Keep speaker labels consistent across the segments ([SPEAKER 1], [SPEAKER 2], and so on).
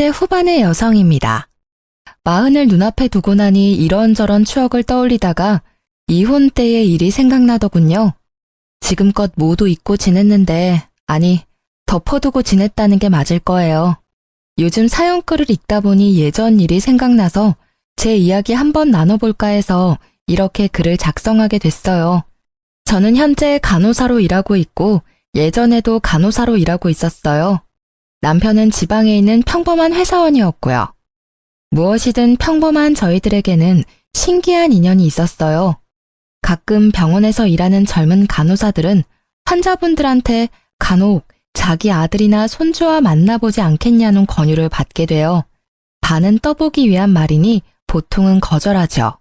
[SPEAKER 1] 30대 후반의 여성입니다. 마흔을 눈앞에 두고 나니 이런저런 추억을 떠올리다가 이혼 때의 일이 생각나더군요. 지금껏 모두 잊고 지냈는데, 아니, 덮어두고 지냈다는 게 맞을 거예요. 요즘 사연글을 읽다 보니 예전 일이 생각나서 제 이야기 한번 나눠볼까 해서 이렇게 글을 작성하게 됐어요. 저는 현재 간호사로 일하고 있고 예전에도 간호사로 일하고 있었어요. 남편은 지방에 있는 평범한 회사원이었고요. 무엇이든 평범한 저희들에게는 신기한 인연이 있었어요. 가끔 병원에서 일하는 젊은 간호사들은 환자분들한테 간혹 자기 아들이나 손주와 만나보지 않겠냐는 권유를 받게 돼요. 반은 떠보기 위한 말이니 보통은 거절하죠.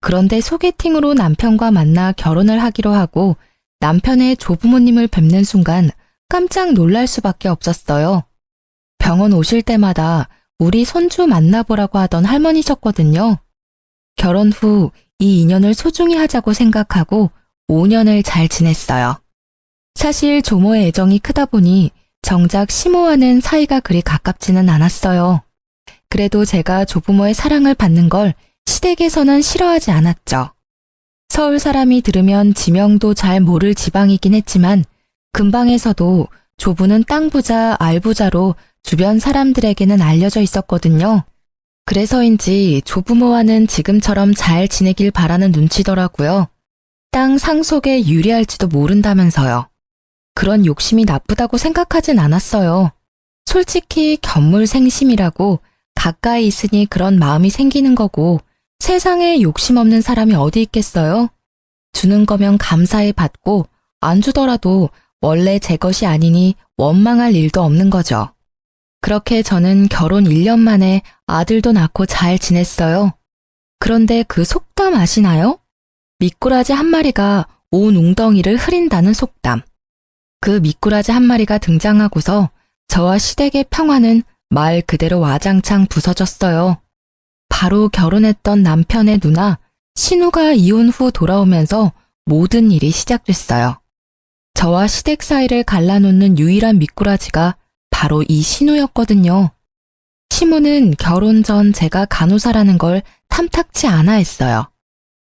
[SPEAKER 1] 그런데 소개팅으로 남편과 만나 결혼을 하기로 하고 남편의 조부모님을 뵙는 순간 깜짝 놀랄 수밖에 없었어요. 병원 오실 때마다 우리 손주 만나보라고 하던 할머니셨거든요. 결혼 후 이 인연을 소중히 하자고 생각하고 5년을 잘 지냈어요. 사실 조모의 애정이 크다 보니 정작 시모와는 사이가 그리 가깝지는 않았어요. 그래도 제가 조부모의 사랑을 받는 걸 시댁에서는 싫어하지 않았죠. 서울 사람이 들으면 지명도 잘 모를 지방이긴 했지만 근방에서도 조부는 땅 부자, 알 부자로 주변 사람들에게는 알려져 있었거든요. 그래서인지 조부모와는 지금처럼 잘 지내길 바라는 눈치더라고요. 땅 상속에 유리할지도 모른다면서요. 그런 욕심이 나쁘다고 생각하진 않았어요. 솔직히 견물생심이라고 가까이 있으니 그런 마음이 생기는 거고 세상에 욕심 없는 사람이 어디 있겠어요? 주는 거면 감사히 받고 안 주더라도 원래 제 것이 아니니 원망할 일도 없는 거죠. 그렇게 저는 결혼 1년 만에 아들도 낳고 잘 지냈어요. 그런데 그 속담 아시나요? 미꾸라지 한 마리가 온 웅덩이를 흐린다는 속담. 그 미꾸라지 한 마리가 등장하고서 저와 시댁의 평화는 말 그대로 와장창 부서졌어요. 바로 결혼했던 남편의 누나 신우가 이혼 후 돌아오면서 모든 일이 시작됐어요. 저와 시댁 사이를 갈라놓는 유일한 미꾸라지가 바로 이 신우였거든요. 시모는 결혼 전 제가 간호사라는 걸 탐탁치 않아 했어요.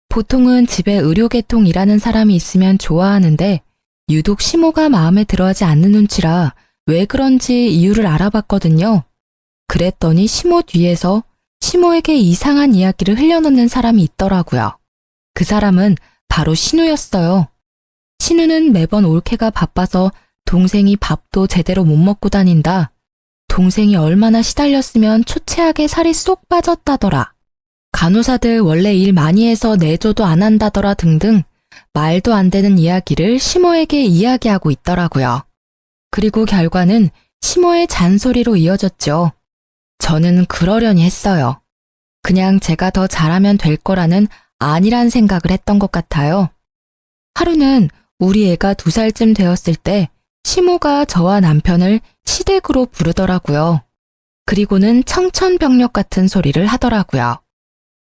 [SPEAKER 1] 보통은 집에 의료계통 일하는 사람이 있으면 좋아하는데 유독 시모가 마음에 들어하지 않는 눈치라 왜 그런지 이유를 알아봤거든요. 그랬더니 시모 뒤에서 시모에게 이상한 이야기를 흘려놓는 사람이 있더라고요. 그 사람은 바로 신우였어요. 신우는 매번 올케가 바빠서 동생이 밥도 제대로 못 먹고 다닌다. 동생이 얼마나 시달렸으면 초췌하게 살이 쏙 빠졌다더라. 간호사들 원래 일 많이 해서 내조도 안 한다더라 등등 말도 안 되는 이야기를 시모에게 이야기하고 있더라고요. 그리고 결과는 시모의 잔소리로 이어졌죠. 저는 그러려니 했어요. 그냥 제가 더 잘하면 될 거라는 안일한 생각을 했던 것 같아요. 하루는 우리 애가 2살쯤 되었을 때 시모가 저와 남편을 시댁으로 부르더라고요. 그리고는 청천벽력 같은 소리를 하더라고요.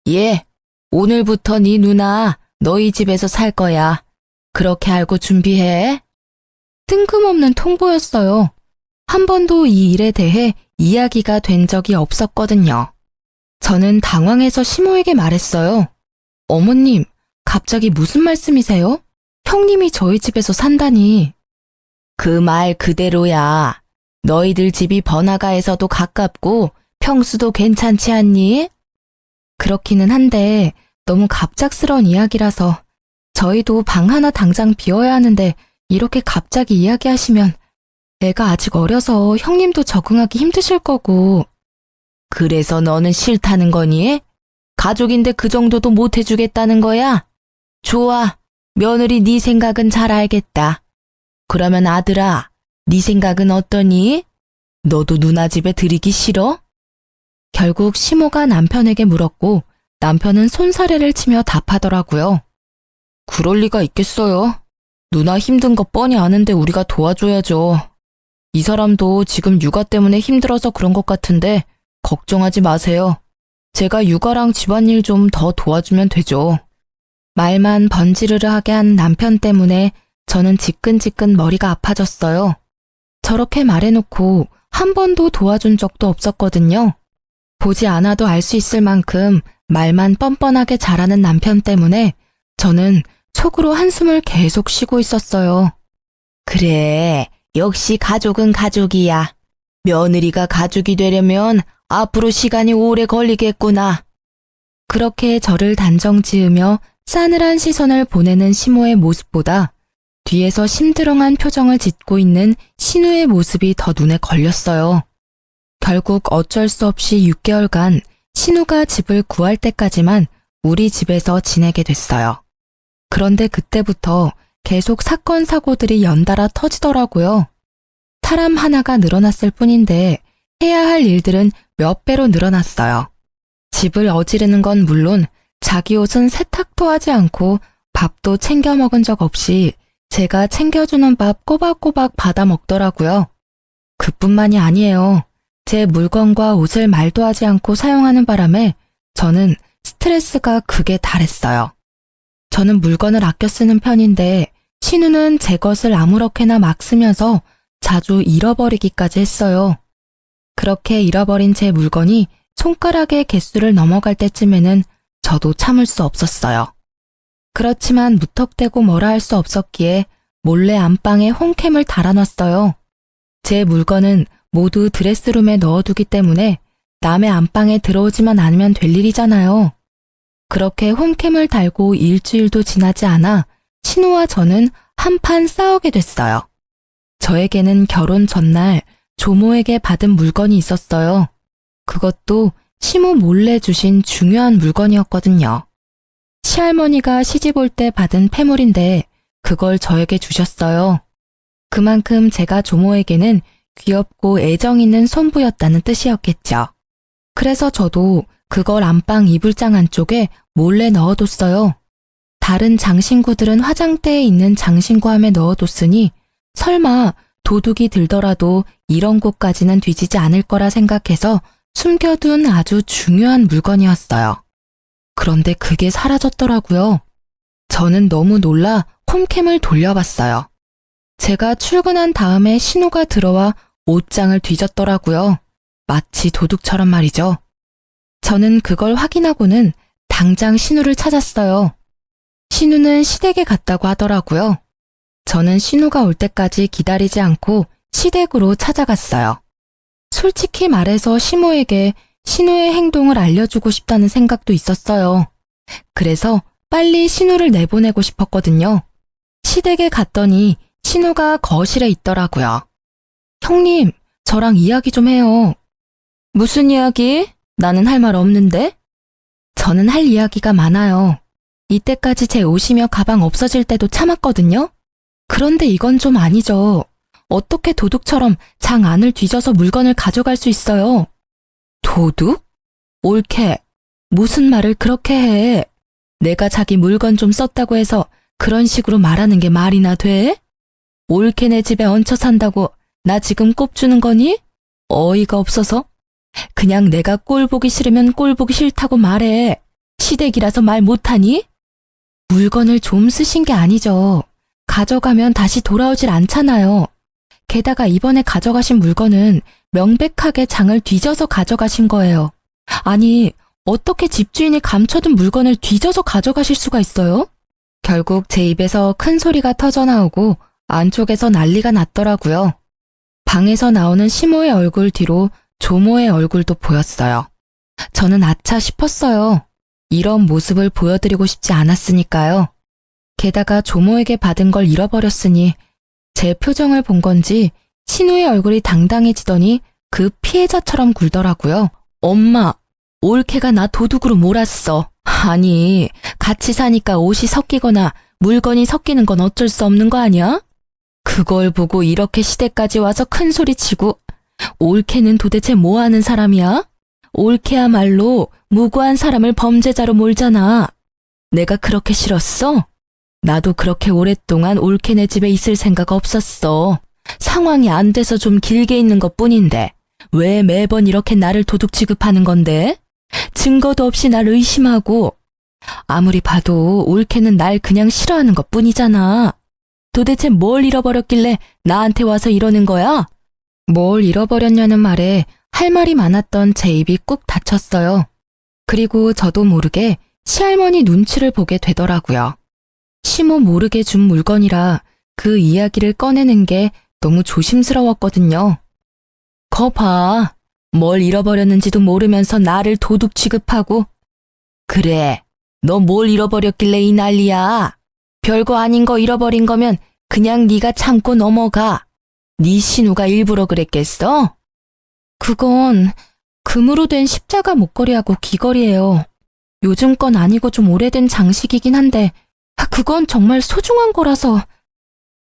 [SPEAKER 1] 예, 오늘부터 네 누나 너희 집에서 살 거야. 그렇게 알고 준비해. 뜬금없는 통보였어요. 한 번도 이 일에 대해 이야기가 된 적이 없었거든요. 저는 당황해서 시모에게 말했어요. 어머님, 갑자기 무슨 말씀이세요? 형님이 저희 집에서 산다니. 그 말 그대로야. 너희들 집이 번화가에서도 가깝고 평수도 괜찮지 않니? 그렇기는 한데 너무 갑작스러운 이야기라서 저희도 방 하나 당장 비워야 하는데 이렇게 갑자기 이야기하시면 애가 아직 어려서 형님도 적응하기 힘드실 거고. 그래서 너는 싫다는 거니? 가족인데 그 정도도 못 해주겠다는 거야? 좋아. 며느리 네 생각은 잘 알겠다. 그러면 아들아, 네 생각은 어떠니? 너도 누나 집에 들이기 싫어? 결국 시모가 남편에게 물었고 남편은 손사래를 치며 답하더라고요. 그럴 리가 있겠어요. 누나 힘든 거 뻔히 아는데 우리가 도와줘야죠. 이 사람도 지금 육아 때문에 힘들어서 그런 것 같은데 걱정하지 마세요. 제가 육아랑 집안일 좀 더 도와주면 되죠. 말만 번지르르하게 한 남편 때문에 저는 지끈지끈 머리가 아파졌어요. 저렇게 말해놓고 한 번도 도와준 적도 없었거든요. 보지 않아도 알 수 있을 만큼 말만 뻔뻔하게 잘하는 남편 때문에 저는 속으로 한숨을 계속 쉬고 있었어요. 그래, 역시 가족은 가족이야. 며느리가 가족이 되려면 앞으로 시간이 오래 걸리겠구나. 그렇게 저를 단정 지으며 싸늘한 시선을 보내는 시모의 모습보다 뒤에서 심드렁한 표정을 짓고 있는 신우의 모습이 더 눈에 걸렸어요. 결국 어쩔 수 없이 6개월간 신우가 집을 구할 때까지만 우리 집에서 지내게 됐어요. 그런데 그때부터 계속 사건 사고들이 연달아 터지더라고요. 사람 하나가 늘어났을 뿐인데 해야 할 일들은 몇 배로 늘어났어요. 집을 어지르는 건 물론 자기 옷은 세탁도 하지 않고 밥도 챙겨 먹은 적 없이 제가 챙겨주는 밥 꼬박꼬박 받아 먹더라고요. 그뿐만이 아니에요. 제 물건과 옷을 말도 하지 않고 사용하는 바람에 저는 스트레스가 극에 달했어요. 저는 물건을 아껴 쓰는 편인데 신우는 제 것을 아무렇게나 막 쓰면서 자주 잃어버리기까지 했어요. 그렇게 잃어버린 제 물건이 손가락의 개수를 넘어갈 때쯤에는 저도 참을 수 없었어요. 그렇지만 무턱대고 뭐라 할 수 없었기에 몰래 안방에 홈캠을 달아놨어요. 제 물건은 모두 드레스룸에 넣어두기 때문에 남의 안방에 들어오지만 않으면 될 일이잖아요. 그렇게 홈캠을 달고 일주일도 지나지 않아 신우와 저는 한판 싸우게 됐어요. 저에게는 결혼 전날 조모에게 받은 물건이 있었어요. 그것도 시모 몰래 주신 중요한 물건이었거든요. 시할머니가 시집 올 때 받은 패물인데 그걸 저에게 주셨어요. 그만큼 제가 조모에게는 귀엽고 애정 있는 손부였다는 뜻이었겠죠. 그래서 저도 그걸 안방 이불장 안쪽에 몰래 넣어뒀어요. 다른 장신구들은 화장대에 있는 장신구함에 넣어뒀으니 설마 도둑이 들더라도 이런 곳까지는 뒤지지 않을 거라 생각해서 숨겨둔 아주 중요한 물건이었어요. 그런데 그게 사라졌더라고요. 저는 너무 놀라 홈캠을 돌려봤어요. 제가 출근한 다음에 신우가 들어와 옷장을 뒤졌더라고요. 마치 도둑처럼 말이죠. 저는 그걸 확인하고는 당장 신우를 찾았어요. 신우는 시댁에 갔다고 하더라고요. 저는 신우가 올 때까지 기다리지 않고 시댁으로 찾아갔어요. 솔직히 말해서 시모에게 신우의 행동을 알려주고 싶다는 생각도 있었어요. 그래서 빨리 신우를 내보내고 싶었거든요. 시댁에 갔더니 신우가 거실에 있더라고요. 형님, 저랑 이야기 좀 해요. 무슨 이야기? 나는 할 말 없는데? 저는 할 이야기가 많아요. 이때까지 제 옷이며 가방 없어질 때도 참았거든요. 그런데 이건 좀 아니죠. 어떻게 도둑처럼 장 안을 뒤져서 물건을 가져갈 수 있어요? 도둑? 옳게. 무슨 말을 그렇게 해? 내가 자기 물건 좀 썼다고 해서 그런 식으로 말하는 게 말이나 돼? 옳게 내 집에 얹혀 산다고 나 지금 꼽주는 거니? 어이가 없어서? 그냥 내가 꼴 보기 싫으면 꼴 보기 싫다고 말해. 시댁이라서 말 못하니? 물건을 좀 쓰신 게 아니죠. 가져가면 다시 돌아오질 않잖아요. 게다가 이번에 가져가신 물건은 명백하게 장을 뒤져서 가져가신 거예요. 아니, 어떻게 집주인이 감춰둔 물건을 뒤져서 가져가실 수가 있어요? 결국 제 입에서 큰 소리가 터져나오고 안쪽에서 난리가 났더라고요. 방에서 나오는 시모의 얼굴 뒤로 조모의 얼굴도 보였어요. 저는 아차 싶었어요. 이런 모습을 보여드리고 싶지 않았으니까요. 게다가 조모에게 받은 걸 잃어버렸으니 제 표정을 본 건지 신우의 얼굴이 당당해지더니 그 피해자처럼 굴더라고요. 엄마, 올케가 나 도둑으로 몰았어. 아니, 같이 사니까 옷이 섞이거나 물건이 섞이는 건 어쩔 수 없는 거 아니야? 그걸 보고 이렇게 시댁까지 와서 큰 소리 치고 올케는 도대체 뭐 하는 사람이야? 올케야말로 무고한 사람을 범죄자로 몰잖아. 내가 그렇게 싫었어? 나도 그렇게 오랫동안 올케네 집에 있을 생각 없었어. 상황이 안 돼서 좀 길게 있는 것 뿐인데 왜 매번 이렇게 나를 도둑 취급하는 건데? 증거도 없이 날 의심하고. 아무리 봐도 올케는 날 그냥 싫어하는 것 뿐이잖아. 도대체 뭘 잃어버렸길래 나한테 와서 이러는 거야? 뭘 잃어버렸냐는 말에 할 말이 많았던 제 입이 꾹 닫혔어요. 그리고 저도 모르게 시할머니 눈치를 보게 되더라고요. 시모 모르게 준 물건이라 그 이야기를 꺼내는 게 너무 조심스러웠거든요. 거 봐. 뭘 잃어버렸는지도 모르면서 나를 도둑 취급하고. 그래, 너 뭘 잃어버렸길래 이 난리야. 별거 아닌 거 잃어버린 거면 그냥 네가 참고 넘어가. 네 신우가 일부러 그랬겠어? 그건 금으로 된 십자가 목걸이하고 귀걸이에요. 요즘 건 아니고 좀 오래된 장식이긴 한데 그건 정말 소중한 거라서.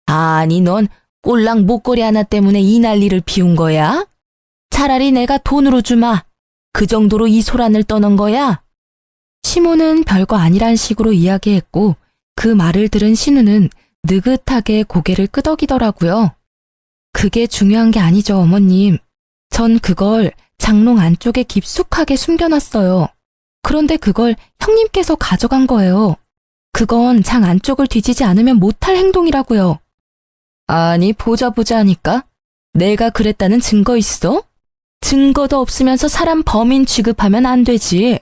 [SPEAKER 1] 아니, 넌 꼴랑 목걸이 하나 때문에 이 난리를 피운 거야? 차라리 내가 돈으로 주마. 그 정도로 이 소란을 떠는 거야? 시모는 별거 아니란 식으로 이야기했고 그 말을 들은 신우는 느긋하게 고개를 끄덕이더라고요. 그게 중요한 게 아니죠, 어머님. 전 그걸 장롱 안쪽에 깊숙하게 숨겨놨어요. 그런데 그걸 형님께서 가져간 거예요. 그건 장 안쪽을 뒤지지 않으면 못할 행동이라고요. 아니, 보자 하니까 내가 그랬다는 증거 있어? 증거도 없으면서 사람 범인 취급하면 안 되지.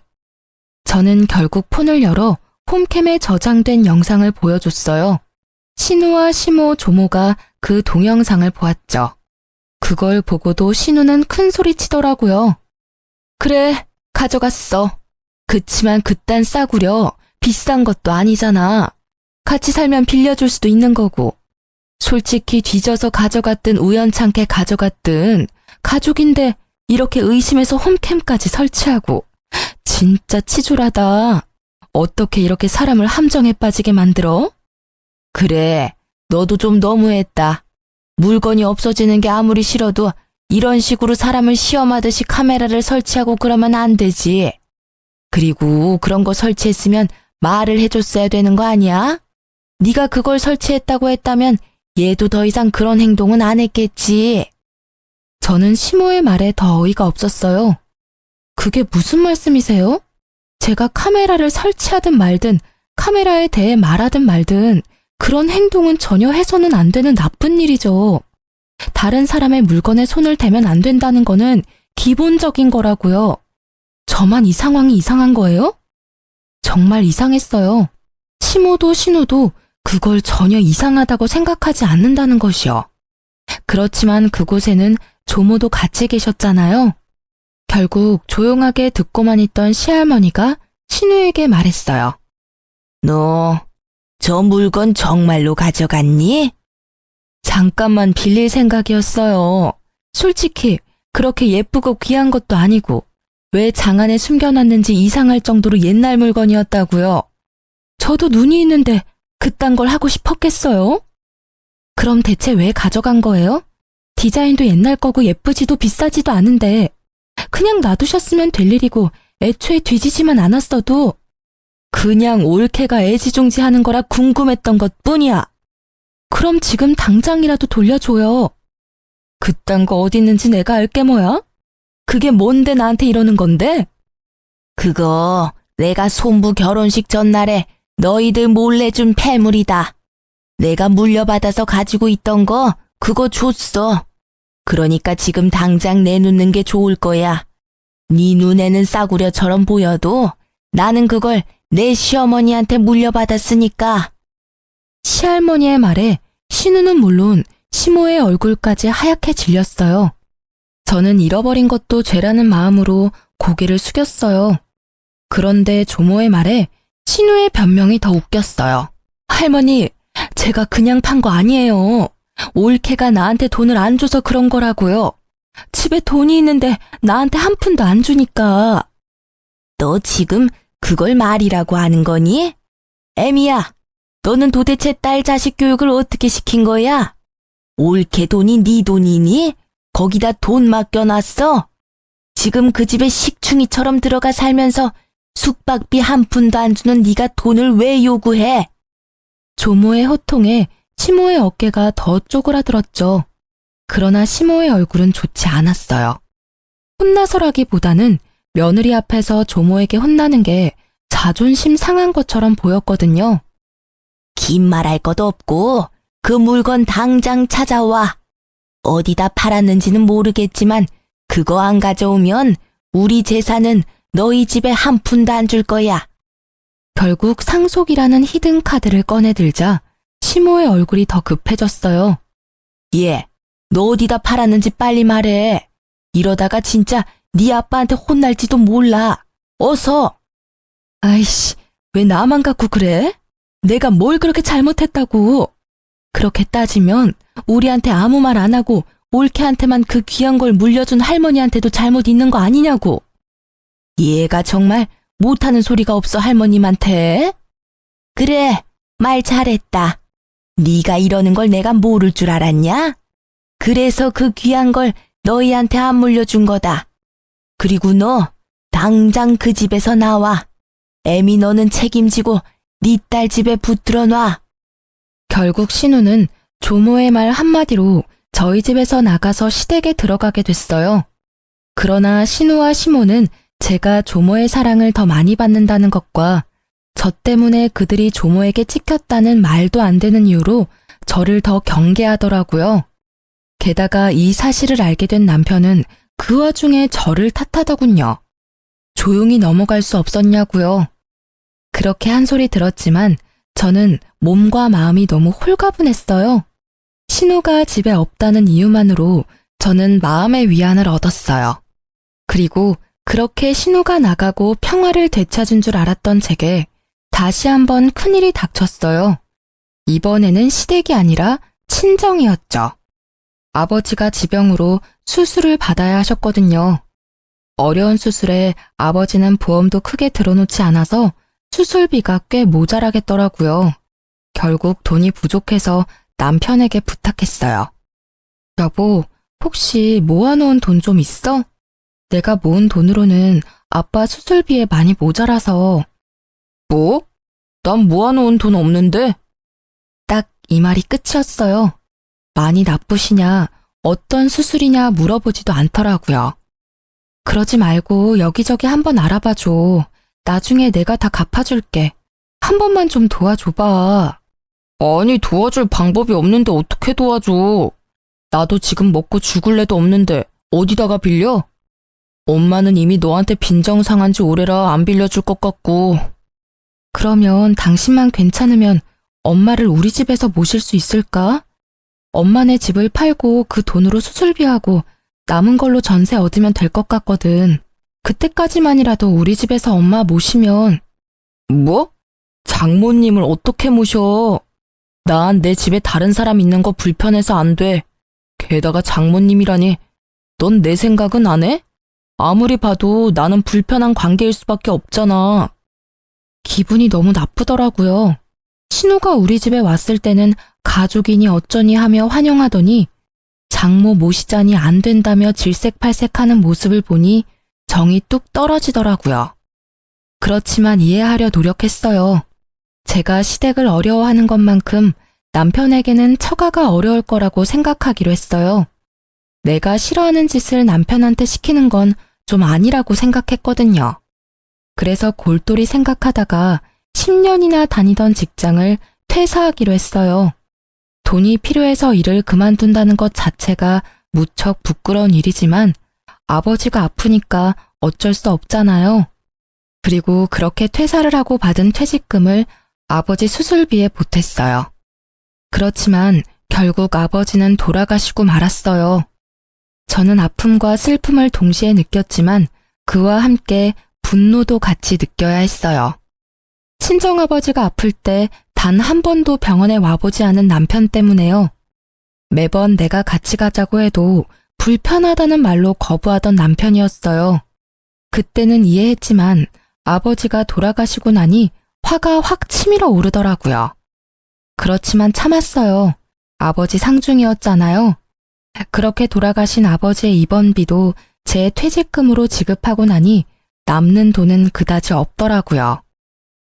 [SPEAKER 1] 저는 결국 폰을 열어 홈캠에 저장된 영상을 보여줬어요. 신우와 시모, 조모가 그 동영상을 보았죠. 그걸 보고도 신우는 큰 소리 치더라고요. 그래, 가져갔어. 그치만 그딴 싸구려 비싼 것도 아니잖아. 같이 살면 빌려줄 수도 있는 거고. 솔직히 뒤져서 가져갔든 우연찮게 가져갔든 가족인데 이렇게 의심해서 홈캠까지 설치하고. 진짜 치졸하다. 어떻게 이렇게 사람을 함정에 빠지게 만들어? 그래, 너도 좀 너무했다. 물건이 없어지는 게 아무리 싫어도 이런 식으로 사람을 시험하듯이 카메라를 설치하고 그러면 안 되지. 그리고 그런 거 설치했으면 말을 해줬어야 되는 거 아니야? 네가 그걸 설치했다고 했다면 얘도 더 이상 그런 행동은 안 했겠지. 저는 시모의 말에 더 어이가 없었어요. 그게 무슨 말씀이세요? 제가 카메라를 설치하든 말든 카메라에 대해 말하든 말든 그런 행동은 전혀 해서는 안 되는 나쁜 일이죠. 다른 사람의 물건에 손을 대면 안 된다는 거는 기본적인 거라고요. 저만 이 상황이 이상한 거예요? 정말 이상했어요. 시모도 신우도 그걸 전혀 이상하다고 생각하지 않는다는 것이요. 그렇지만 그곳에는 조모도 같이 계셨잖아요. 결국 조용하게 듣고만 있던 시할머니가 신우에게 말했어요. 너 저 물건 정말로 가져갔니? 잠깐만 빌릴 생각이었어요. 솔직히 그렇게 예쁘고 귀한 것도 아니고 왜 장 안에 숨겨놨는지 이상할 정도로 옛날 물건이었다고요. 저도 눈이 있는데 그딴 걸 하고 싶었겠어요? 그럼 대체 왜 가져간 거예요? 디자인도 옛날 거고 예쁘지도 비싸지도 않은데 그냥 놔두셨으면 될 일이고 애초에 뒤지지만 않았어도 그냥 올케가 애지중지하는 거라 궁금했던 것뿐이야. 그럼 지금 당장이라도 돌려줘요. 그딴 거 어디 있는지 내가 알게 뭐야? 그게 뭔데 나한테 이러는 건데? 그거 내가 손부 결혼식 전날에 너희들 몰래 준 폐물이다. 내가 물려받아서 가지고 있던 거 그거 줬어. 그러니까 지금 당장 내놓는 게 좋을 거야. 네 눈에는 싸구려처럼 보여도 나는 그걸 내 시어머니한테 물려받았으니까. 시할머니의 말에 신우는 물론 시모의 얼굴까지 하얗게 질렸어요. 저는 잃어버린 것도 죄라는 마음으로 고개를 숙였어요. 그런데 조모의 말에 신우의 변명이 더 웃겼어요. 할머니, 제가 그냥 판 거 아니에요. 올케가 나한테 돈을 안 줘서 그런 거라고요. 집에 돈이 있는데 나한테 한 푼도 안 주니까. 너 지금 그걸 말이라고 하는 거니? 애미야, 너는 도대체 딸 자식 교육을 어떻게 시킨 거야? 올케 돈이 네 돈이니? 거기다 돈 맡겨놨어? 지금 그 집에 식충이처럼 들어가 살면서 숙박비 한 푼도 안 주는 네가 돈을 왜 요구해? 조모의 호통에 시모의 어깨가 더 쪼그라들었죠. 그러나 시모의 얼굴은 좋지 않았어요. 혼나서라기보다는 며느리 앞에서 조모에게 혼나는 게 자존심 상한 것처럼 보였거든요. 긴 말할 것도 없고 그 물건 당장 찾아와.
[SPEAKER 2] 어디다 팔았는지는 모르겠지만 그거 안 가져오면 우리 재산은 너희 집에 한 푼도 안 줄 거야.
[SPEAKER 1] 결국 상속이라는 히든 카드를 꺼내들자 시모의 얼굴이 더 급해졌어요.
[SPEAKER 2] 얘, 너 어디다 팔았는지 빨리 말해. 이러다가 진짜 네 아빠한테 혼날지도 몰라. 어서!
[SPEAKER 1] 아이씨, 왜 나만 갖고 그래? 내가 뭘 그렇게 잘못했다고. 그렇게 따지면 우리한테 아무 말 안 하고 올케한테만 그 귀한 걸 물려준 할머니한테도 잘못 있는 거 아니냐고.
[SPEAKER 2] 얘가 정말 못하는 소리가 없어 할머님한테. 그래, 말 잘했다. 네가 이러는 걸 내가 모를 줄 알았냐? 그래서 그 귀한 걸 너희한테 안 물려준 거다. 그리고 너 당장 그 집에서 나와. 애미 너는 책임지고 네 딸 집에 붙들어 놔.
[SPEAKER 1] 결국 신우는 조모의 말 한마디로 저희 집에서 나가서 시댁에 들어가게 됐어요. 그러나 신우와 시모는 제가 조모의 사랑을 더 많이 받는다는 것과 저 때문에 그들이 조모에게 찍혔다는 말도 안 되는 이유로 저를 더 경계하더라고요. 게다가 이 사실을 알게 된 남편은 그 와중에 저를 탓하더군요. 조용히 넘어갈 수 없었냐고요. 그렇게 한 소리 들었지만 저는 몸과 마음이 너무 홀가분했어요. 신우가 집에 없다는 이유만으로 저는 마음의 위안을 얻었어요. 그리고 그렇게 신우가 나가고 평화를 되찾은 줄 알았던 제게 다시 한번 큰일이 닥쳤어요. 이번에는 시댁이 아니라 친정이었죠. 아버지가 지병으로 수술을 받아야 하셨거든요. 어려운 수술에 아버지는 보험도 크게 들어놓지 않아서 수술비가 꽤 모자라겠더라고요. 결국 돈이 부족해서 남편에게 부탁했어요. 여보, 혹시 모아놓은 돈 좀 있어? 내가 모은 돈으로는 아빠 수술비에 많이 모자라서. 뭐? 난 모아놓은 돈 없는데? 딱 이 말이 끝이었어요. 많이 나쁘시냐, 어떤 수술이냐 물어보지도 않더라고요. 그러지 말고 여기저기 한번 알아봐줘. 나중에 내가 다 갚아줄게. 한 번만 좀 도와줘봐. 아니, 도와줄 방법이 없는데 어떻게 도와줘? 나도 지금 먹고 죽을래도 없는데 어디다가 빌려? 엄마는 이미 너한테 빈정상한 지 오래라 안 빌려줄 것 같고. 그러면 당신만 괜찮으면 엄마를 우리 집에서 모실 수 있을까? 엄마네 집을 팔고 그 돈으로 수술비하고 남은 걸로 전세 얻으면 될 것 같거든. 그때까지만이라도 우리 집에서 엄마 모시면. 뭐? 장모님을 어떻게 모셔? 난 내 집에 다른 사람 있는 거 불편해서 안 돼. 게다가 장모님이라니. 넌 내 생각은 안 해? 아무리 봐도 나는 불편한 관계일 수밖에 없잖아. 기분이 너무 나쁘더라고요. 신우가 우리 집에 왔을 때는 가족이니 어쩌니 하며 환영하더니 장모 모시자니 안 된다며 질색팔색하는 모습을 보니 정이 뚝 떨어지더라고요. 그렇지만 이해하려 노력했어요. 제가 시댁을 어려워하는 것만큼 남편에게는 처가가 어려울 거라고 생각하기로 했어요. 내가 싫어하는 짓을 남편한테 시키는 건 좀 아니라고 생각했거든요. 그래서 골똘히 생각하다가 10년이나 다니던 직장을 퇴사하기로 했어요. 돈이 필요해서 일을 그만둔다는 것 자체가 무척 부끄러운 일이지만 아버지가 아프니까 어쩔 수 없잖아요. 그리고 그렇게 퇴사를 하고 받은 퇴직금을 아버지 수술비에 보탰어요. 그렇지만 결국 아버지는 돌아가시고 말았어요. 저는 아픔과 슬픔을 동시에 느꼈지만 그와 함께 분노도 같이 느껴야 했어요. 친정아버지가 아플 때 단 한 번도 병원에 와보지 않은 남편 때문에요. 매번 내가 같이 가자고 해도 불편하다는 말로 거부하던 남편이었어요. 그때는 이해했지만 아버지가 돌아가시고 나니 화가 확 치밀어 오르더라고요. 그렇지만 참았어요. 아버지 상중이었잖아요. 그렇게 돌아가신 아버지의 입원비도 제 퇴직금으로 지급하고 나니 남는 돈은 그다지 없더라고요.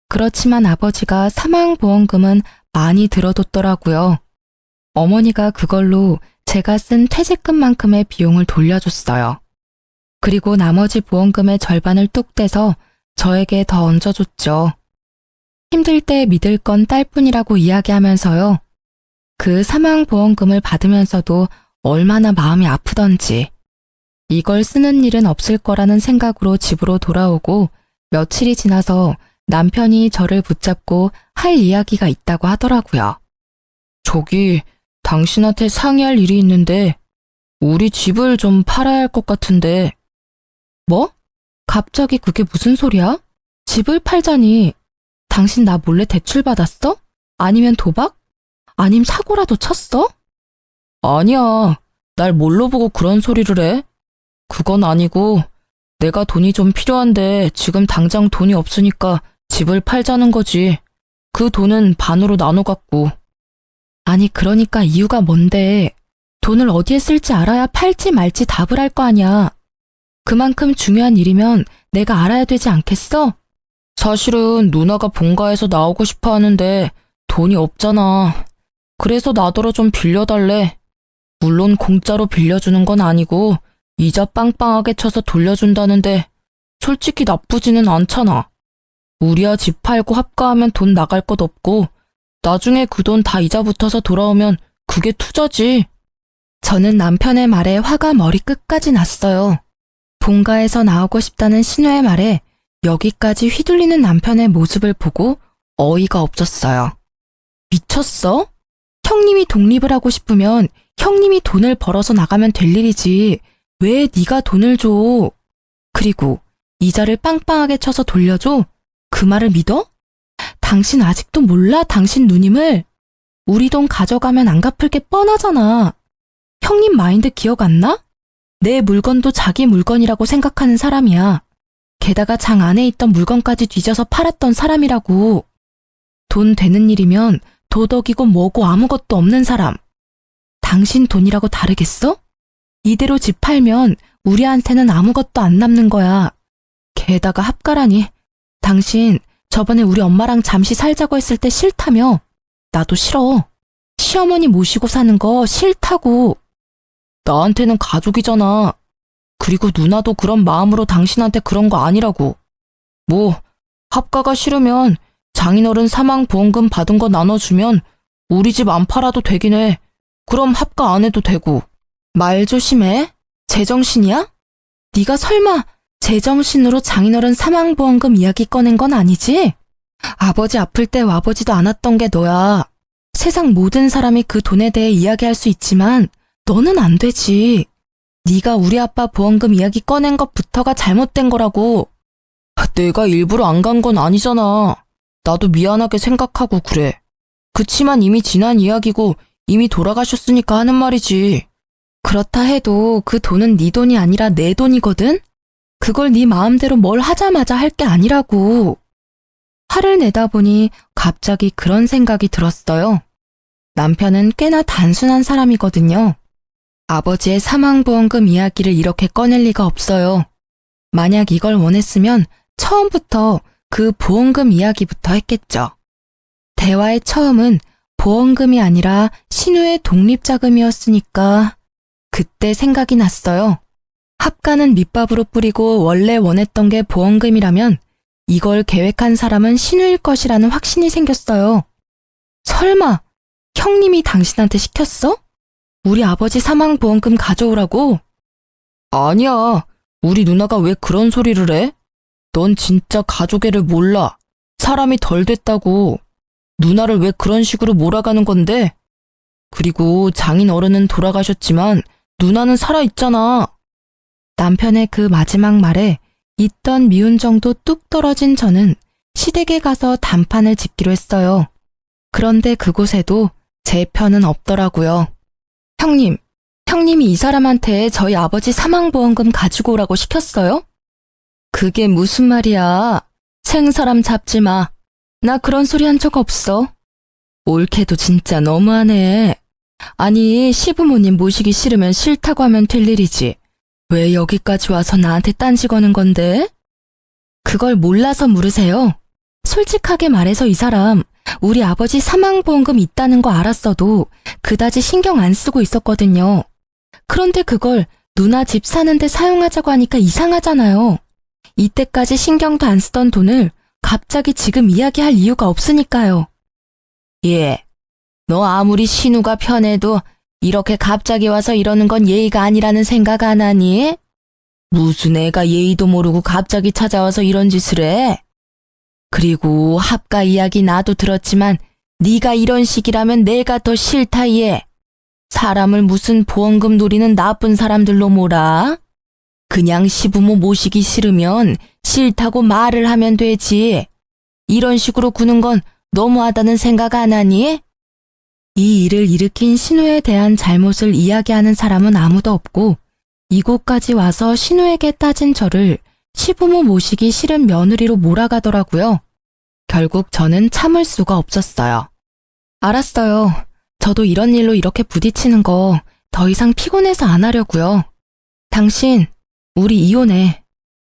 [SPEAKER 1] 그렇지만 아버지가 사망보험금은 많이 들어뒀더라고요. 어머니가 그걸로 제가 쓴 퇴직금만큼의 비용을 돌려줬어요. 그리고 나머지 보험금의 절반을 뚝 떼서 저에게 더 얹어줬죠. 힘들 때 믿을 건 딸뿐이라고 이야기하면서요. 그 사망보험금을 받으면서도 얼마나 마음이 아프던지. 이걸 쓰는 일은 없을 거라는 생각으로 집으로 돌아오고 며칠이 지나서 남편이 저를 붙잡고 할 이야기가 있다고 하더라고요. 저기, 당신한테 상의할 일이 있는데 우리 집을 좀 팔아야 할 것 같은데. 뭐? 갑자기 그게 무슨 소리야? 집을 팔자니. 당신 나 몰래 대출받았어? 아니면 도박? 아님 사고라도 쳤어? 아니야. 날 뭘로 보고 그런 소리를 해? 그건 아니고 내가 돈이 좀 필요한데 지금 당장 돈이 없으니까 집을 팔자는 거지. 그 돈은 반으로 나눠 갖고. 아니 그러니까 이유가 뭔데? 돈을 어디에 쓸지 알아야 팔지 말지 답을 할 거 아니야. 그만큼 중요한 일이면 내가 알아야 되지 않겠어? 사실은 누나가 본가에서 나오고 싶어 하는데 돈이 없잖아. 그래서 나더러 좀 빌려달래. 물론 공짜로 빌려주는 건 아니고 이자 빵빵하게 쳐서 돌려준다는데 솔직히 나쁘지는 않잖아. 우리야 집 팔고 합가하면 돈 나갈 것 없고 나중에 그 돈 다 이자 붙어서 돌아오면 그게 투자지. 저는 남편의 말에 화가 머리 끝까지 났어요. 본가에서 나오고 싶다는 신우의 말에 여기까지 휘둘리는 남편의 모습을 보고 어이가 없었어요. 미쳤어? 형님이 독립을 하고 싶으면 형님이 돈을 벌어서 나가면 될 일이지. 왜 네가 돈을 줘? 그리고 이자를 빵빵하게 쳐서 돌려줘? 그 말을 믿어? 당신 아직도 몰라, 당신 누님을? 우리 돈 가져가면 안 갚을 게 뻔하잖아. 형님 마인드 기억 안 나? 내 물건도 자기 물건이라고 생각하는 사람이야. 게다가 장 안에 있던 물건까지 뒤져서 팔았던 사람이라고. 돈 되는 일이면 도덕이고 뭐고 아무것도 없는 사람. 당신 돈이라고 다르겠어? 이대로 집 팔면 우리한테는 아무것도 안 남는 거야. 게다가 합가라니. 당신 저번에 우리 엄마랑 잠시 살자고 했을 때 싫다며. 나도 싫어. 시어머니 모시고 사는 거 싫다고. 나한테는 가족이잖아. 그리고 누나도 그런 마음으로 당신한테 그런 거 아니라고. 뭐 합가가 싫으면 장인어른 사망보험금 받은 거 나눠주면 우리 집 안 팔아도 되긴 해. 그럼 합가 안 해도 되고. 말 조심해. 제정신이야? 네가 설마 제정신으로 장인어른 사망보험금 이야기 꺼낸 건 아니지? 아버지 아플 때 와보지도 않았던 게 너야. 세상 모든 사람이 그 돈에 대해 이야기할 수 있지만 너는 안 되지. 네가 우리 아빠 보험금 이야기 꺼낸 것부터가 잘못된 거라고. 내가 일부러 안 간 건 아니잖아. 나도 미안하게 생각하고 그래. 그치만 이미 지난 이야기고 이미 돌아가셨으니까 하는 말이지. 그렇다 해도 그 돈은 네 돈이 아니라 내 돈이거든? 그걸 네 마음대로 뭘 하자마자 할 게 아니라고. 화를 내다 보니 갑자기 그런 생각이 들었어요. 남편은 꽤나 단순한 사람이거든요. 아버지의 사망보험금 이야기를 이렇게 꺼낼 리가 없어요. 만약 이걸 원했으면 처음부터 그 보험금 이야기부터 했겠죠. 대화의 처음은 보험금이 아니라 신우의 독립자금이었으니까 그때 생각이 났어요. 합가는 밑밥으로 뿌리고 원래 원했던 게 보험금이라면 이걸 계획한 사람은 신우일 것이라는 확신이 생겼어요. 설마 형님이 당신한테 시켰어? 우리 아버지 사망보험금 가져오라고? 아니야. 우리 누나가 왜 그런 소리를 해? 넌 진짜 가족애를 몰라. 사람이 덜 됐다고. 누나를 왜 그런 식으로 몰아가는 건데? 그리고 장인 어른은 돌아가셨지만 누나는 살아있잖아. 남편의 그 마지막 말에 있던 미운 정도 뚝 떨어진 저는 시댁에 가서 단판을 짓기로 했어요. 그런데 그곳에도 제 편은 없더라고요. 형님이 이 사람한테 저희 아버지 사망보험금 가지고 오라고 시켰어요? 그게 무슨 말이야. 생사람 잡지 마. 나 그런 소리 한 적 없어. 옳게도 진짜 너무하네. 아니, 시부모님 모시기 싫으면 싫다고 하면 될 일이지. 왜 여기까지 와서 나한테 딴지 거는 건데? 그걸 몰라서 물으세요. 솔직하게 말해서 이 사람 우리 아버지 사망보험금 있다는 거 알았어도 그다지 신경 안 쓰고 있었거든요. 그런데 그걸 누나 집 사는데 사용하자고 하니까 이상하잖아요. 이때까지 신경도 안 쓰던 돈을 갑자기 지금 이야기할 이유가 없으니까요. 너 아무리 신우가 편해도
[SPEAKER 2] 이렇게 갑자기 와서 이러는 건 예의가 아니라는 생각 안 하니? 무슨 애가 예의도 모르고 갑자기 찾아와서 이런 짓을 해? 그리고 합가 이야기 나도 들었지만 네가 이런 식이라면 내가 더 싫다 얘. 사람을 무슨 보험금 노리는 나쁜 사람들로 몰아? 그냥 시부모 모시기 싫으면 싫다고 말을 하면 되지. 이런 식으로 구는 건 너무하다는 생각 안 하니?
[SPEAKER 1] 이 일을 일으킨 신우에 대한 잘못을 이야기하는 사람은 아무도 없고 이곳까지 와서 신우에게 따진 저를 시부모 모시기 싫은 며느리로 몰아가더라고요. 결국 저는 참을 수가 없었어요. 알았어요. 저도 이런 일로 이렇게 부딪히는 거 더 이상 피곤해서 안 하려고요. 당신, 우리 이혼해.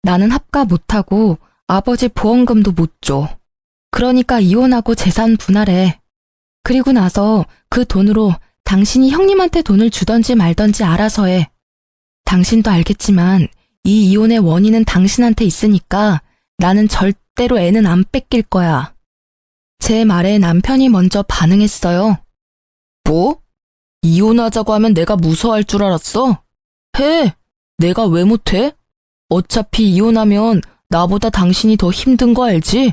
[SPEAKER 1] 나는 합가 못하고 아버지 보험금도 못 줘. 그러니까 이혼하고 재산 분할해. 그리고 나서 그 돈으로 당신이 형님한테 돈을 주던지 말던지 알아서 해. 당신도 알겠지만 이 이혼의 원인은 당신한테 있으니까 나는 절대로 애는 안 뺏길 거야. 제 말에 남편이 먼저 반응했어요. 뭐? 이혼하자고 하면 내가 무서워할 줄 알았어? 해! 내가 왜 못해? 어차피 이혼하면 나보다 당신이 더 힘든 거 알지?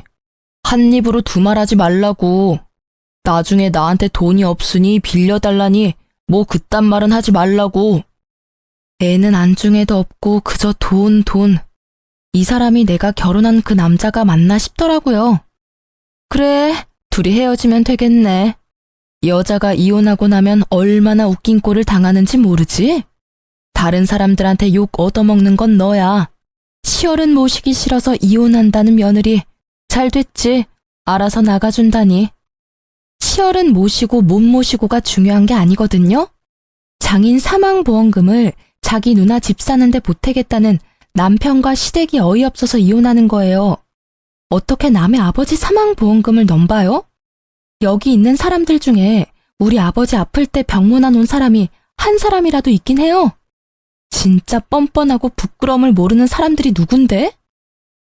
[SPEAKER 1] 한 입으로 두 말하지 말라고. 나중에 나한테 돈이 없으니 빌려달라니 뭐 그딴 말은 하지 말라고. 애는 안중에도 없고 그저 돈. 이 사람이 내가 결혼한 그 남자가 맞나 싶더라고요. 그래, 둘이 헤어지면 되겠네. 여자가 이혼하고 나면 얼마나 웃긴 꼴을 당하는지 모르지? 다른 사람들한테 욕 얻어먹는 건 너야. 시어른 모시기 싫어서 이혼한다는 며느리. 잘 됐지. 알아서 나가준다니. 시어른 모시고 못 모시고가 중요한 게 아니거든요. 장인 사망보험금을 자기 누나 집 사는데 보태겠다는 남편과 시댁이 어이없어서 이혼하는 거예요. 어떻게 남의 아버지 사망보험금을 넘봐요? 여기 있는 사람들 중에 우리 아버지 아플 때 병문안 온 사람이 한 사람이라도 있긴 해요. 진짜 뻔뻔하고 부끄러움을 모르는 사람들이 누군데?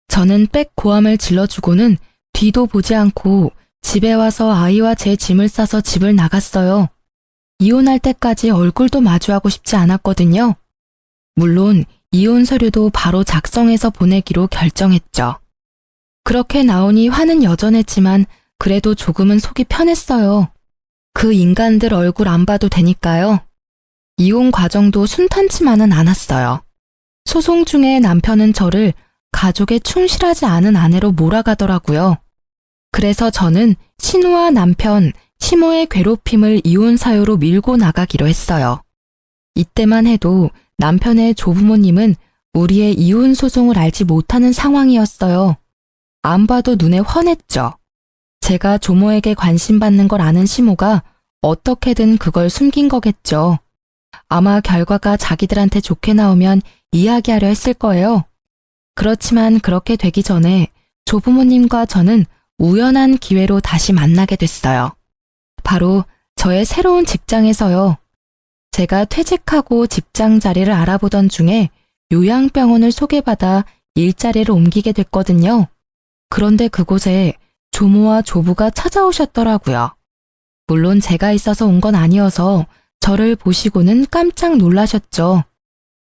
[SPEAKER 1] 저는 빽 고함을 질러주고는 뒤도 보지 않고 집에 와서 아이와 제 짐을 싸서 집을 나갔어요. 이혼할 때까지 얼굴도 마주하고 싶지 않았거든요. 물론 이혼 서류도 바로 작성해서 보내기로 결정했죠. 그렇게 나오니 화는 여전했지만 그래도 조금은 속이 편했어요. 그 인간들 얼굴 안 봐도 되니까요. 이혼 과정도 순탄치만은 않았어요. 소송 중에 남편은 저를 가족에 충실하지 않은 아내로 몰아가더라고요. 그래서 저는 신우와 남편, 시모의 괴롭힘을 이혼 사유로 밀고 나가기로 했어요. 이때만 해도 남편의 조부모님은 우리의 이혼 소송을 알지 못하는 상황이었어요. 안 봐도 눈에 훤했죠. 제가 조모에게 관심받는 걸 아는 시모가 어떻게든 그걸 숨긴 거겠죠. 아마 결과가 자기들한테 좋게 나오면 이야기하려 했을 거예요. 그렇지만 그렇게 되기 전에 조부모님과 저는 우연한 기회로 다시 만나게 됐어요. 바로 저의 새로운 직장에서요. 제가 퇴직하고 직장 자리를 알아보던 중에 요양병원을 소개받아 일자리를 옮기게 됐거든요. 그런데 그곳에 조모와 조부가 찾아오셨더라고요. 물론 제가 있어서 온 건 아니어서 저를 보시고는 깜짝 놀라셨죠.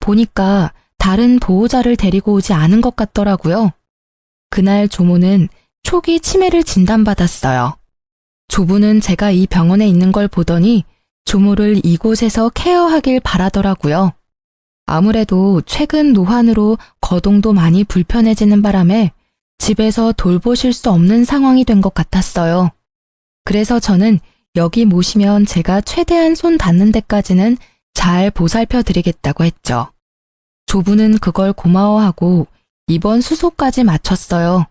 [SPEAKER 1] 보니까 다른 보호자를 데리고 오지 않은 것 같더라고요. 그날 조모는 초기 치매를 진단받았어요. 조부는 제가 이 병원에 있는 걸 보더니 조모를 이곳에서 케어하길 바라더라고요. 아무래도 최근 노환으로 거동도 많이 불편해지는 바람에 집에서 돌보실 수 없는 상황이 된 것 같았어요. 그래서 저는 여기 모시면 제가 최대한 손 닿는 데까지는 잘 보살펴 드리겠다고 했죠. 조부는 그걸 고마워하고 입원 수소까지 마쳤어요.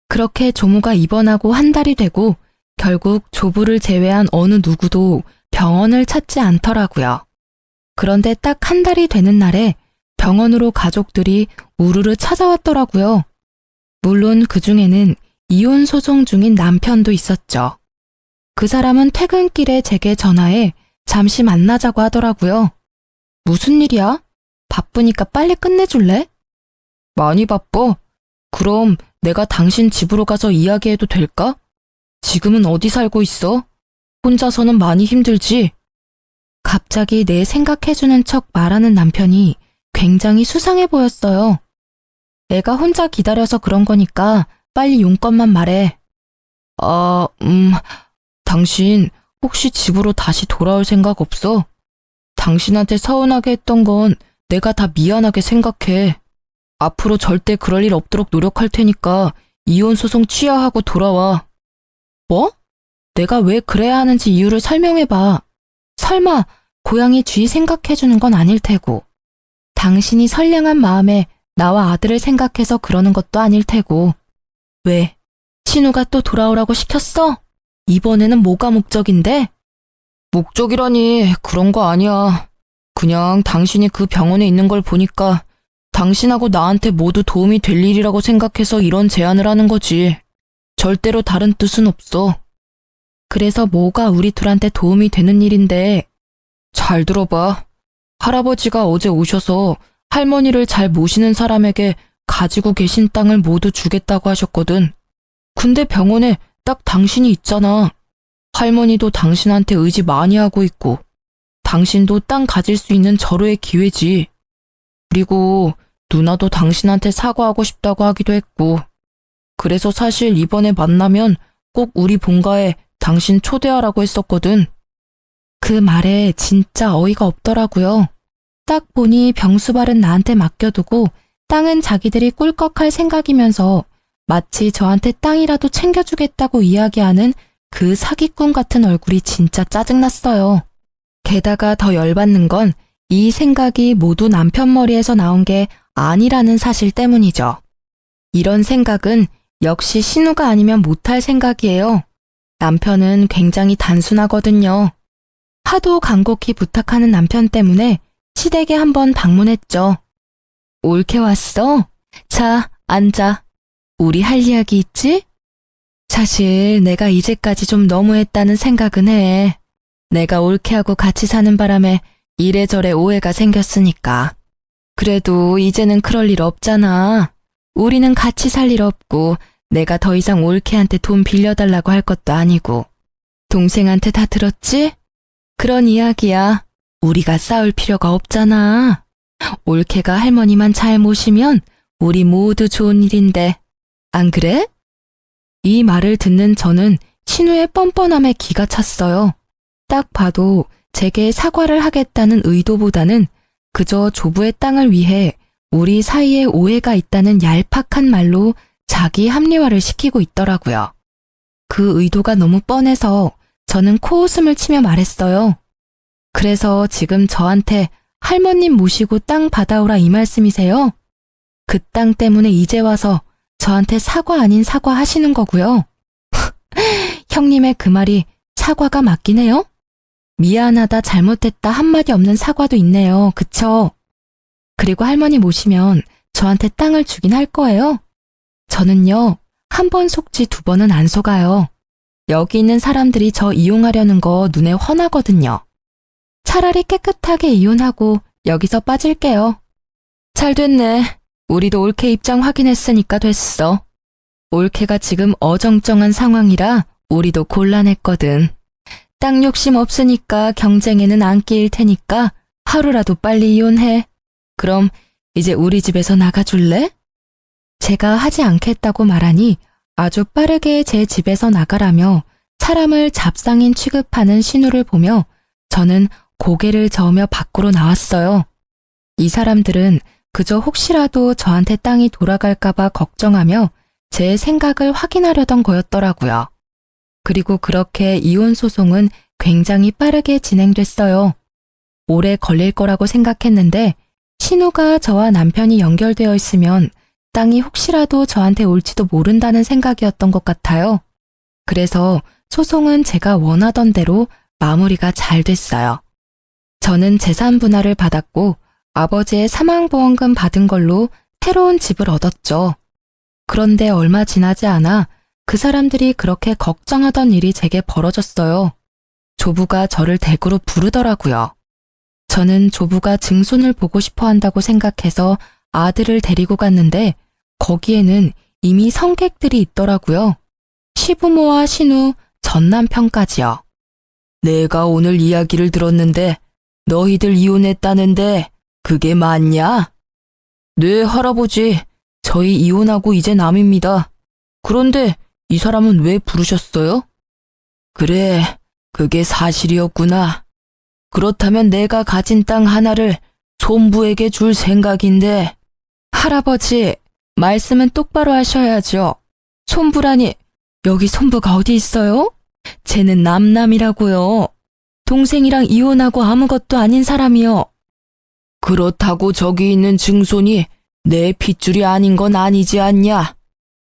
[SPEAKER 1] 그렇게 조모가 입원하고 한 달이 되고 결국 조부를 제외한 어느 누구도 병원을 찾지 않더라고요. 그런데 딱 한 달이 되는 날에 병원으로 가족들이 우르르 찾아왔더라고요. 물론 그 중에는 이혼 소송 중인 남편도 있었죠. 그 사람은 퇴근길에 제게 전화해 잠시 만나자고 하더라고요. 무슨 일이야? 바쁘니까 빨리 끝내줄래? 많이 바빠? 그럼 내가 당신 집으로 가서 이야기해도 될까? 지금은 어디 살고 있어? 혼자서는 많이 힘들지? 갑자기 내 생각해주는 척 말하는 남편이 굉장히 수상해 보였어요. 애가 혼자 기다려서 그런 거니까 빨리 용건만 말해. 당신 혹시 집으로 다시 돌아올 생각 없어? 당신한테 서운하게 했던 건 내가 다 미안하게 생각해. 앞으로 절대 그럴 일 없도록 노력할 테니까 이혼 소송 취하하고 돌아와. 뭐? 내가 왜 그래야 하는지 이유를 설명해봐. 설마 고양이 쥐 생각해주는 건 아닐 테고. 당신이 선량한 마음에 나와 아들을 생각해서 그러는 것도 아닐 테고. 왜? 신우가 또 돌아오라고 시켰어? 이번에는 뭐가 목적인데? 목적이라니 그런 거 아니야. 그냥 당신이 그 병원에 있는 걸 보니까 당신하고 나한테 모두 도움이 될 일이라고 생각해서 이런 제안을 하는 거지. 절대로 다른 뜻은 없어. 그래서 뭐가 우리 둘한테 도움이 되는 일인데. 잘 들어봐. 할아버지가 어제 오셔서 할머니를 잘 모시는 사람에게 가지고 계신 땅을 모두 주겠다고 하셨거든. 근데 병원에 딱 당신이 있잖아. 할머니도 당신한테 의지 많이 하고 있고 당신도 땅 가질 수 있는 절호의 기회지. 그리고 누나도 당신한테 사과하고 싶다고 하기도 했고. 그래서 사실 이번에 만나면 꼭 우리 본가에 당신 초대하라고 했었거든. 그 말에 진짜 어이가 없더라고요. 딱 보니 병수발은 나한테 맡겨두고 땅은 자기들이 꿀꺽할 생각이면서 마치 저한테 땅이라도 챙겨주겠다고 이야기하는 그 사기꾼 같은 얼굴이 진짜 짜증났어요. 게다가 더 열받는 건 이 생각이 모두 남편 머리에서 나온 게 아니라는 사실 때문이죠. 이런 생각은 역시 신우가 아니면 못할 생각이에요. 남편은 굉장히 단순하거든요. 하도 간곡히 부탁하는 남편 때문에 시댁에 한번 방문했죠. 옳게 왔어? 자, 앉아. 우리 할 이야기 있지? 사실 내가 이제까지 좀 너무했다는 생각은 해. 내가 옳게 하고 같이 사는 바람에 이래저래 오해가 생겼으니까. 그래도 이제는 그럴 일 없잖아. 우리는 같이 살 일 없고 내가 더 이상 올케한테 돈 빌려달라고 할 것도 아니고. 동생한테 다 들었지? 그런 이야기야. 우리가 싸울 필요가 없잖아. 올케가 할머니만 잘 모시면 우리 모두 좋은 일인데. 안 그래? 이 말을 듣는 저는 신우의 뻔뻔함에 기가 찼어요. 딱 봐도 제게 사과를 하겠다는 의도보다는 그저 조부의 땅을 위해 우리 사이에 오해가 있다는 얄팍한 말로 자기 합리화를 시키고 있더라고요. 그 의도가 너무 뻔해서 저는 코웃음을 치며 말했어요. 그래서 지금 저한테 할머님 모시고 땅 받아오라 이 말씀이세요? 그 땅 때문에 이제 와서 저한테 사과 아닌 사과 하시는 거고요. 형님의 그 말이 사과가 맞긴 해요? 미안하다 잘못했다 한마디 없는 사과도 있네요. 그쵸? 그리고 할머니 모시면 저한테 땅을 주긴 할 거예요. 저는요, 한 번 속지 두 번은 안 속아요. 여기 있는 사람들이 저 이용하려는 거 눈에 훤하거든요. 차라리 깨끗하게 이혼하고 여기서 빠질게요. 잘 됐네. 우리도 올케 입장 확인했으니까 됐어. 올케가 지금 어정쩡한 상황이라 우리도 곤란했거든. 땅 욕심 없으니까 경쟁에는 안 끼일 테니까 하루라도 빨리 이혼해. 그럼 이제 우리 집에서 나가줄래? 제가 하지 않겠다고 말하니 아주 빠르게 제 집에서 나가라며 사람을 잡상인 취급하는 신우를 보며 저는 고개를 저으며 밖으로 나왔어요. 이 사람들은 그저 혹시라도 저한테 땅이 돌아갈까봐 걱정하며 제 생각을 확인하려던 거였더라고요. 그리고 그렇게 이혼 소송은 굉장히 빠르게 진행됐어요. 오래 걸릴 거라고 생각했는데 신우가 저와 남편이 연결되어 있으면 땅이 혹시라도 저한테 올지도 모른다는 생각이었던 것 같아요. 그래서 소송은 제가 원하던 대로 마무리가 잘 됐어요. 저는 재산 분할을 받았고 아버지의 사망보험금 받은 걸로 새로운 집을 얻었죠. 그런데 얼마 지나지 않아 그 사람들이 그렇게 걱정하던 일이 제게 벌어졌어요. 조부가 저를 댁으로 부르더라고요. 저는 조부가 증손을 보고 싶어 한다고 생각해서 아들을 데리고 갔는데 거기에는 이미 성객들이 있더라고요. 시부모와 신우, 전 남편까지요. 내가 오늘 이야기를 들었는데
[SPEAKER 2] 너희들 이혼했다는데 그게 맞냐?
[SPEAKER 1] 네, 할아버지. 저희 이혼하고 이제 남입니다. 그런데 이 사람은 왜 부르셨어요?
[SPEAKER 2] 그래, 그게 사실이었구나. 그렇다면 내가 가진 땅 하나를 손부에게 줄 생각인데.
[SPEAKER 1] 할아버지, 말씀은 똑바로 하셔야죠. 손부라니, 여기 손부가 어디 있어요? 쟤는 남남이라고요. 동생이랑 이혼하고 아무것도 아닌 사람이요.
[SPEAKER 2] 그렇다고 저기 있는 증손이 내 핏줄이 아닌 건 아니지 않냐?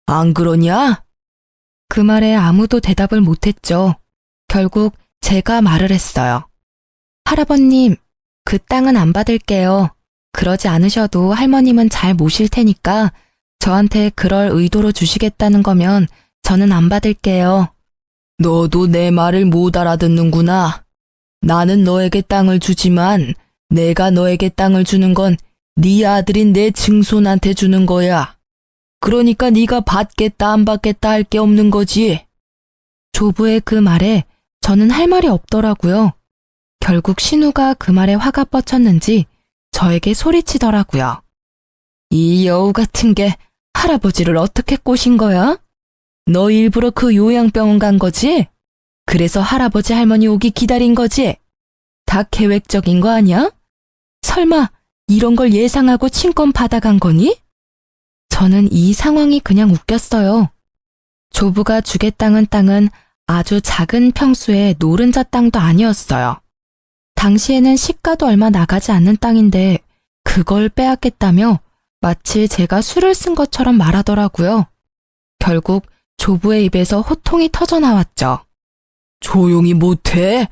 [SPEAKER 2] 안 그러냐?
[SPEAKER 1] 그 말에 아무도 대답을 못했죠. 결국 제가 말을 했어요. 할아버님, 그 땅은 안 받을게요. 그러지 않으셔도 할머님은 잘 모실 테니까 저한테 그럴 의도로 주시겠다는 거면 저는 안 받을게요.
[SPEAKER 2] 너도 내 말을 못 알아듣는구나. 나는 너에게 땅을 주지만 내가 너에게 땅을 주는 건 네 아들인 내 증손한테 주는 거야. 그러니까 네가 받겠다 안 받겠다 할 게 없는 거지.
[SPEAKER 1] 조부의 그 말에 저는 할 말이 없더라고요. 결국 신우가 그 말에 화가 뻗쳤는지 저에게 소리치더라고요. 이 여우 같은 게 할아버지를 어떻게 꼬신 거야? 너 일부러 그 요양병원 간 거지? 그래서 할아버지 할머니 오기 기다린 거지? 다 계획적인 거 아니야? 설마 이런 걸 예상하고 친권 받아간 거니? 저는 이 상황이 그냥 웃겼어요. 조부가 주겠다는 땅은 아주 작은 평수의 노른자 땅도 아니었어요. 당시에는 시가도 얼마 나가지 않는 땅인데 그걸 빼앗겠다며 마치 제가 술을 쓴 것처럼 말하더라고요. 결국 조부의 입에서 호통이 터져 나왔죠.
[SPEAKER 2] 조용히 못해?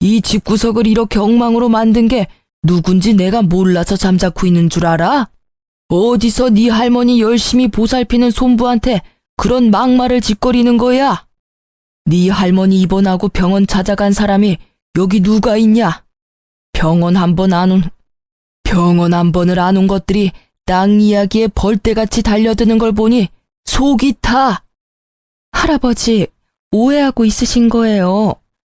[SPEAKER 2] 이 집구석을 이렇게 엉망으로 만든 게 누군지 내가 몰라서 잠자코 있는 줄 알아? 어디서 네 할머니 열심히 보살피는 손부한테 그런 막말을 짓거리는 거야? 네 할머니 입원하고 병원 찾아간 사람이 여기 누가 있냐? 병원 한 번을 안 온 것들이 땅 이야기에 벌떼같이 달려드는 걸 보니 속이 타.
[SPEAKER 1] 할아버지, 오해하고 있으신 거예요.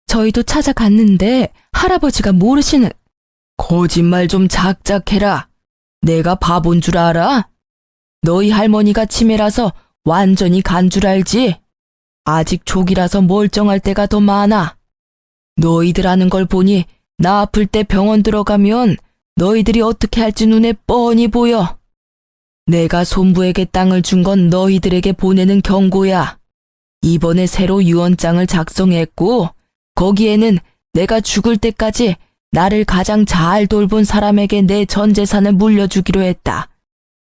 [SPEAKER 1] 저희도 찾아갔는데 할아버지가 모르시는...
[SPEAKER 2] 거짓말 좀 작작해라. 내가 바본 줄 알아? 너희 할머니가 치매라서 완전히 간 줄 알지? 아직 족이라서 멀쩡할 때가 더 많아. 너희들 하는 걸 보니 나 아플 때 병원 들어가면 너희들이 어떻게 할지 눈에 뻔히 보여. 내가 손부에게 땅을 준 건 너희들에게 보내는 경고야. 이번에 새로 유언장을 작성했고 거기에는 내가 죽을 때까지 나를 가장 잘 돌본 사람에게 내 전 재산을 물려주기로 했다.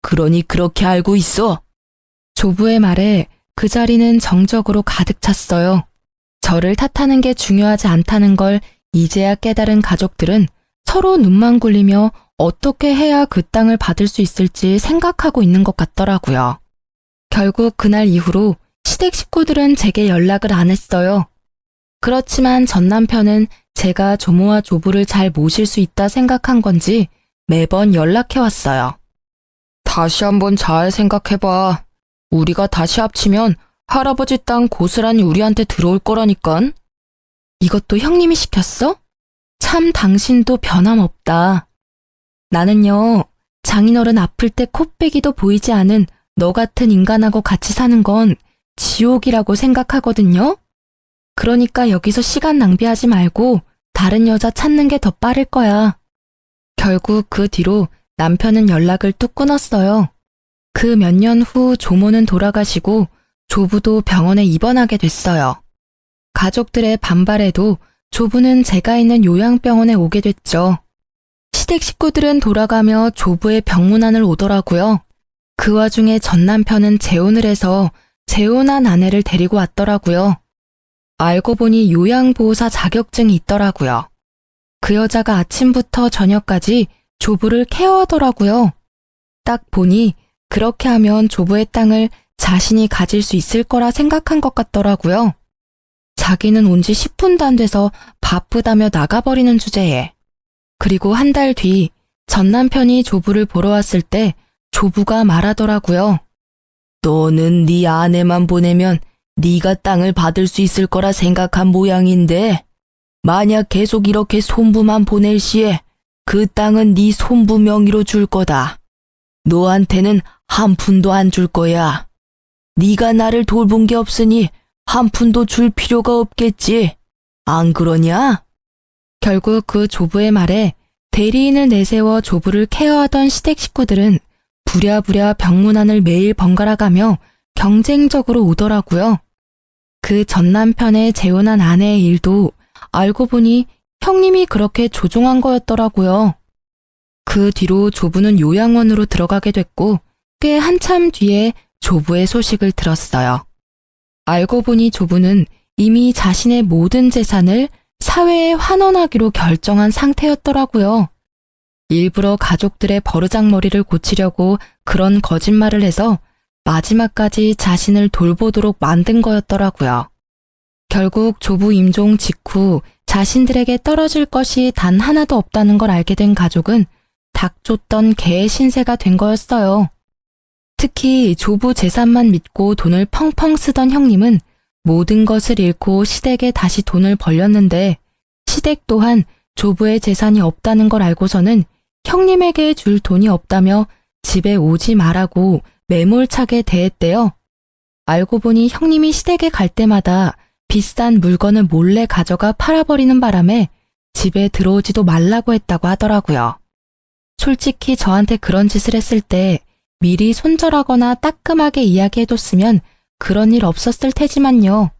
[SPEAKER 2] 그러니 그렇게 알고 있어.
[SPEAKER 1] 조부의 말에 그 자리는 정적으로 가득 찼어요. 저를 탓하는 게 중요하지 않다는 걸 이제야 깨달은 가족들은 서로 눈만 굴리며 어떻게 해야 그 땅을 받을 수 있을지 생각하고 있는 것 같더라고요. 결국 그날 이후로 시댁 식구들은 제게 연락을 안 했어요. 그렇지만 전 남편은 제가 조모와 조부를 잘 모실 수 있다 생각한 건지 매번 연락해왔어요. 다시 한번 잘 생각해봐. 우리가 다시 합치면 할아버지 땅 고스란히 우리한테 들어올 거라니깐. 이것도 형님이 시켰어? 참 당신도 변함없다. 나는요, 장인어른 아플 때 코빼기도 보이지 않은 너 같은 인간하고 같이 사는 건 지옥이라고 생각하거든요. 그러니까 여기서 시간 낭비하지 말고 다른 여자 찾는 게 더 빠를 거야. 결국 그 뒤로 남편은 연락을 뚝 끊었어요. 그 몇 년 후 조모는 돌아가시고 조부도 병원에 입원하게 됐어요. 가족들의 반발에도 조부는 제가 있는 요양병원에 오게 됐죠. 시댁 식구들은 돌아가며 조부의 병문안을 오더라고요. 그 와중에 전 남편은 재혼을 해서 재혼한 아내를 데리고 왔더라고요. 알고 보니 요양보호사 자격증이 있더라고요. 그 여자가 아침부터 저녁까지 조부를 케어하더라고요. 딱 보니 그렇게 하면 조부의 땅을 자신이 가질 수 있을 거라 생각한 것 같더라고요. 자기는 온 지 10분도 안 돼서 바쁘다며 나가버리는 주제에. 그리고 한 달 뒤 전 남편이 조부를 보러 왔을 때 조부가 말하더라고요.
[SPEAKER 2] 너는 네 아내만 보내면 네가 땅을 받을 수 있을 거라 생각한 모양인데 만약 계속 이렇게 손부만 보낼 시에 그 땅은 네 손부 명의로 줄 거다. 너한테는 한 푼도 안 줄 거야. 네가 나를 돌본 게 없으니 한 푼도 줄 필요가 없겠지. 안 그러냐?
[SPEAKER 1] 결국 그 조부의 말에 대리인을 내세워 조부를 케어하던 시댁 식구들은 부랴부랴 병문안을 매일 번갈아가며 경쟁적으로 오더라고요. 그 전 남편의 재혼한 아내의 일도 알고 보니 형님이 그렇게 조종한 거였더라고요. 그 뒤로 조부는 요양원으로 들어가게 됐고 꽤 한참 뒤에 조부의 소식을 들었어요. 알고 보니 조부는 이미 자신의 모든 재산을 사회에 환원하기로 결정한 상태였더라고요. 일부러 가족들의 버르장머리를 고치려고 그런 거짓말을 해서 마지막까지 자신을 돌보도록 만든 거였더라고요. 결국 조부 임종 직후 자신들에게 떨어질 것이 단 하나도 없다는 걸 알게 된 가족은 닭 쫓던 개의 신세가 된 거였어요. 특히 조부 재산만 믿고 돈을 펑펑 쓰던 형님은 모든 것을 잃고 시댁에 다시 돈을 벌렸는데 시댁 또한 조부의 재산이 없다는 걸 알고서는 형님에게 줄 돈이 없다며 집에 오지 말라고 매몰차게 대했대요. 알고 보니 형님이 시댁에 갈 때마다 비싼 물건을 몰래 가져가 팔아버리는 바람에 집에 들어오지도 말라고 했다고 하더라고요. 솔직히 저한테 그런 짓을 했을 때 미리 손절하거나 따끔하게 이야기해뒀으면 그런 일 없었을 테지만요.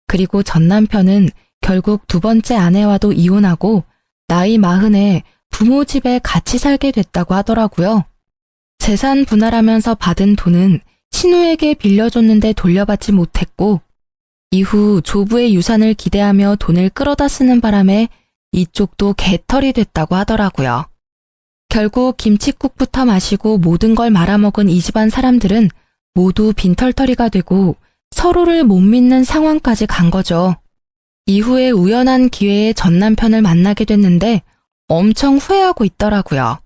[SPEAKER 1] 그리고 전 남편은 결국 두 번째 아내와도 이혼하고 나이 40에 부모 집에 같이 살게 됐다고 하더라고요. 재산 분할하면서 받은 돈은 신우에게 빌려줬는데 돌려받지 못했고 이후 조부의 유산을 기대하며 돈을 끌어다 쓰는 바람에 이쪽도 개털이 됐다고 하더라고요. 결국 김칫국부터 마시고 모든 걸 말아먹은 이 집안 사람들은 모두 빈털터리가 되고 서로를 못 믿는 상황까지 간 거죠. 이후에 우연한 기회에 전 남편을 만나게 됐는데 엄청 후회하고 있더라고요.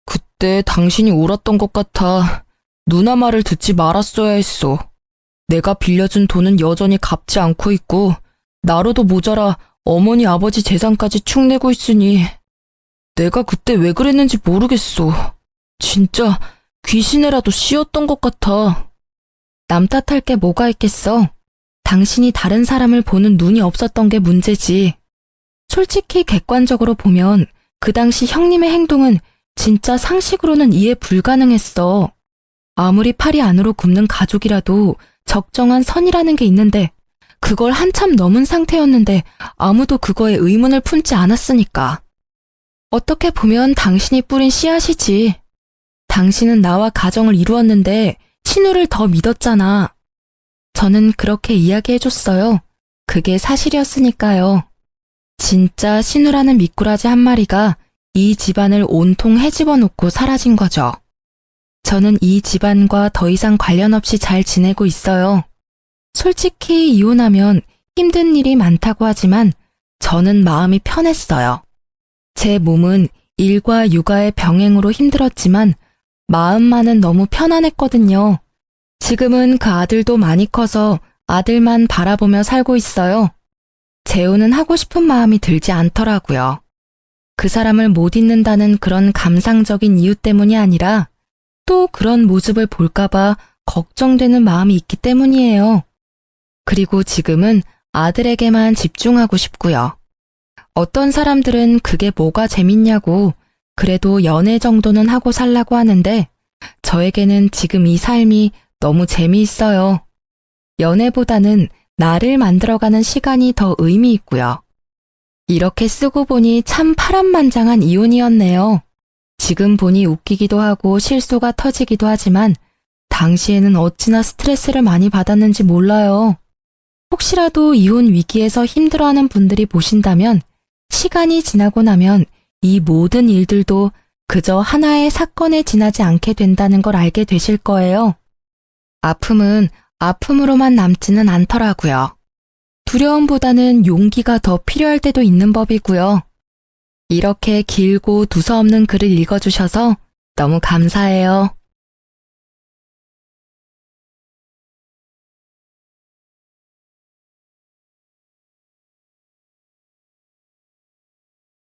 [SPEAKER 1] 그때 당신이 울었던 것 같아. 누나 말을 듣지 말았어야 했어. 내가 빌려준 돈은 여전히 갚지 않고 있고 나로도 모자라 어머니 아버지 재산까지 축 내고 있으니 내가 그때 왜 그랬는지 모르겠어. 진짜 귀신애라도 씌었던 것 같아. 남 탓할 게 뭐가 있겠어. 당신이 다른 사람을 보는 눈이 없었던 게 문제지. 솔직히 객관적으로 보면 그 당시 형님의 행동은 진짜 상식으로는 이해 불가능했어. 아무리 팔이 안으로 굽는 가족이라도 적정한 선이라는 게 있는데 그걸 한참 넘은 상태였는데 아무도 그거에 의문을 품지 않았으니까. 어떻게 보면 당신이 뿌린 씨앗이지. 당신은 나와 가정을 이루었는데 신우를 더 믿었잖아. 저는 그렇게 이야기해줬어요. 그게 사실이었으니까요. 진짜 신우라는 미꾸라지 한 마리가 이 집안을 온통 헤집어 놓고 사라진 거죠. 저는 이 집안과 더 이상 관련 없이 잘 지내고 있어요. 솔직히 이혼하면 힘든 일이 많다고 하지만 저는 마음이 편했어요. 제 몸은 일과 육아의 병행으로 힘들었지만 마음만은 너무 편안했거든요. 지금은 그 아들도 많이 커서 아들만 바라보며 살고 있어요. 재혼은 하고 싶은 마음이 들지 않더라고요. 그 사람을 못 잊는다는 그런 감상적인 이유 때문이 아니라 또 그런 모습을 볼까봐 걱정되는 마음이 있기 때문이에요. 그리고 지금은 아들에게만 집중하고 싶고요. 어떤 사람들은 그게 뭐가 재밌냐고 그래도 연애 정도는 하고 살라고 하는데 저에게는 지금 이 삶이 너무 재미있어요. 연애보다는 나를 만들어가는 시간이 더 의미 있고요. 이렇게 쓰고 보니 참 파란만장한 이혼이었네요. 지금 보니 웃기기도 하고 실소가 터지기도 하지만 당시에는 어찌나 스트레스를 많이 받았는지 몰라요. 혹시라도 이혼 위기에서 힘들어하는 분들이 보신다면 시간이 지나고 나면 이 모든 일들도 그저 하나의 사건에 지나지 않게 된다는 걸 알게 되실 거예요. 아픔은 아픔으로만 남지는 않더라고요. 두려움보다는 용기가 더 필요할 때도 있는 법이고요. 이렇게 길고 두서없는 글을 읽어주셔서 너무 감사해요.